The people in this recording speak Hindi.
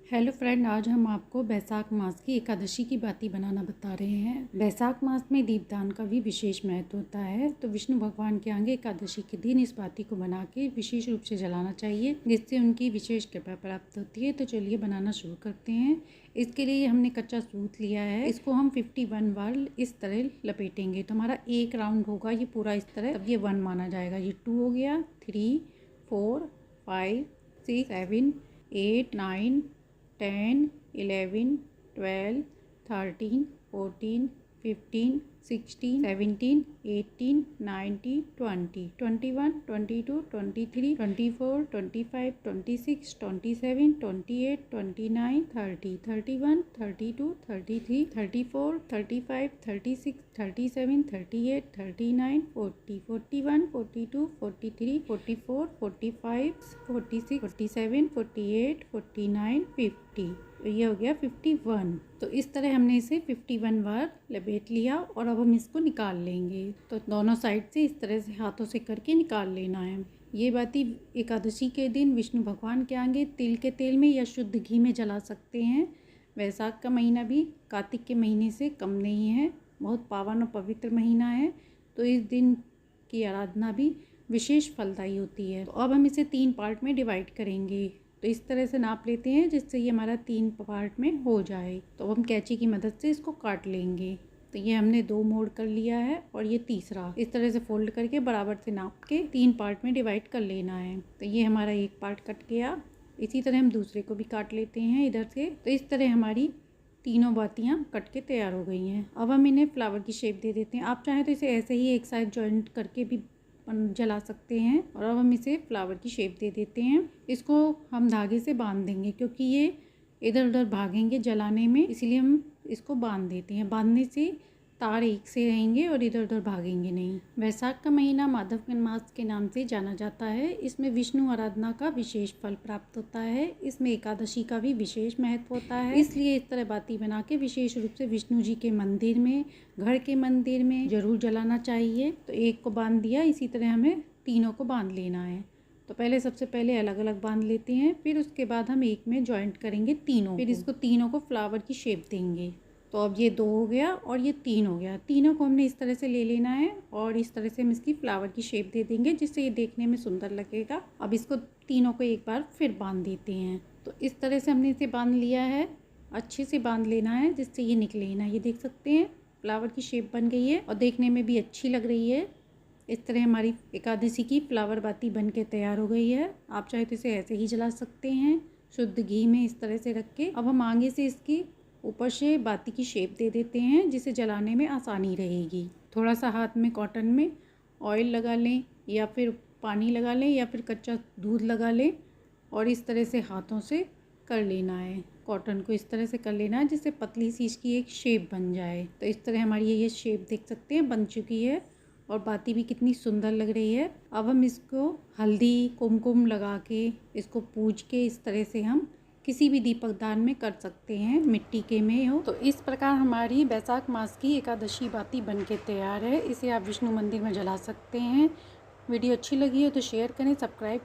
हेलो फ्रेंड, आज हम आपको बैसाख मास की एकादशी की बाती बनाना बता रहे हैं। बैसाख मास में दीपदान का भी विशेष महत्व होता है, तो विष्णु भगवान के आगे एकादशी के दिन इस बाती को बना के विशेष रूप से जलाना चाहिए, जिससे उनकी विशेष कृपा प्राप्त होती है। तो चलिए बनाना शुरू करते हैं। इसके लिए हमने कच्चा सूत लिया है, इसको हम 51 बार इस तरह लपेटेंगे। तो हमारा एक राउंड होगा ये पूरा इस तरह, तब ये 1 माना जाएगा। ये 2 हो गया, 3, 4, 5, 6, 7, 8, 9, 10, 11, 12, 13, 14, 15, 16, 17, 18, 19, 20, 21, 22, 23, 24, 25, 26, 27, 28, 29, 30, 31, 32, 33, 34, 35, 36, 37, 38, 39, 40, 41, 42, 43, 44, 45, 46, 47, 48, 49, 50। तो ये हो गया 51। तो इस तरह हमने इसे 51 बार लपेट लिया और अब हम इसको निकाल लेंगे। तो दोनों साइड से इस तरह से हाथों से करके निकाल लेना है। ये बाती एकादशी के दिन विष्णु भगवान के आगे तिल के तेल में या शुद्ध घी में जला सकते हैं। वैसाख का महीना भी कार्तिक के महीने से कम नहीं है, बहुत पावन और पवित्र महीना है। तो इस दिन की आराधना भी विशेष फलदायी होती है। तो अब हम इसे 3 पार्ट में डिवाइड करेंगे। तो इस तरह से नाप लेते हैं जिससे ये हमारा 3 पार्ट में हो जाए। तो हम कैंची की मदद से इसको काट लेंगे। तो ये हमने 2 मोड़ कर लिया है और ये तीसरा इस तरह से फोल्ड करके बराबर से नाप के 3 पार्ट में डिवाइड कर लेना है। तो ये हमारा एक पार्ट कट गया। इसी तरह हम दूसरे को भी काट लेते हैं इधर से। तो इस तरह हमारी तीनों बातियाँ कट के तैयार हो गई हैं। अब हम इन्हें फ्लावर की शेप दे देते हैं। आप चाहें तो इसे ऐसे ही एक साइड जॉइंट करके भी जला सकते हैं। और अब हम इसे फ्लावर की शेप दे देते हैं। इसको हम धागे से बांध देंगे, क्योंकि ये इधर उधर भागेंगे जलाने में, इसलिए हम इसको बांध देते हैं। बांधने से तार एक से रहेंगे और इधर उधर भागेंगे नहीं। वैसाख का महीना माधव मास के नाम से जाना जाता है। इसमें विष्णु आराधना का विशेष फल प्राप्त होता है। इसमें एकादशी का भी विशेष महत्व होता है, इसलिए इस तरह बाती बना के विशेष रूप से विष्णु जी के मंदिर में, घर के मंदिर में जरूर जलाना चाहिए। तो एक को बांध दिया, इसी तरह हमें तीनों को बांध लेना है। तो पहले सबसे पहले अलग अलग बांध लेते हैं, फिर उसके बाद हम एक में जॉइंट करेंगे तीनों, फिर इसको तीनों को फ्लावर की शेप देंगे। तो अब ये 2 हो गया और ये 3 हो गया। तीनों को हमने इस तरह से ले लेना है और इस तरह से हम इसकी फ्लावर की शेप दे देंगे, जिससे ये देखने में सुंदर लगेगा। अब इसको तीनों को एक बार फिर बांध देते हैं। तो इस तरह से हमने इसे बांध लिया है। अच्छे से बांध लेना है जिससे ये निकले ना। ये देख सकते हैं फ्लावर की शेप बन गई है और देखने में भी अच्छी लग रही है। इस तरह हमारी एकादशी की फ्लावर बाती बन के तैयार हो गई है। आप चाहे तो इसे ऐसे ही जला सकते हैं, शुद्ध घी में इस तरह से रख के। अब हम आगे से इसकी ऊपर से बाती की शेप दे देते हैं, जिसे जलाने में आसानी रहेगी। थोड़ा सा हाथ में कॉटन में ऑयल लगा लें या फिर पानी लगा लें या फिर कच्चा दूध लगा लें और इस तरह से हाथों से कर लेना है। कॉटन को इस तरह से कर लेना है जिससे पतली सी इसकी एक शेप बन जाए। तो इस तरह हमारी ये शेप देख सकते हैं बन चुकी है और बाती भी कितनी सुंदर लग रही है। अब हम इसको हल्दी कुमकुम लगा के इसको पूज के इस तरह से हम किसी भी दीपक दान में कर सकते हैं, मिट्टी के में हो। तो इस प्रकार हमारी बैसाख मास की एकादशी बाती बन के तैयार है। इसे आप विष्णु मंदिर में जला सकते हैं। वीडियो अच्छी लगी हो तो शेयर करें, सब्सक्राइब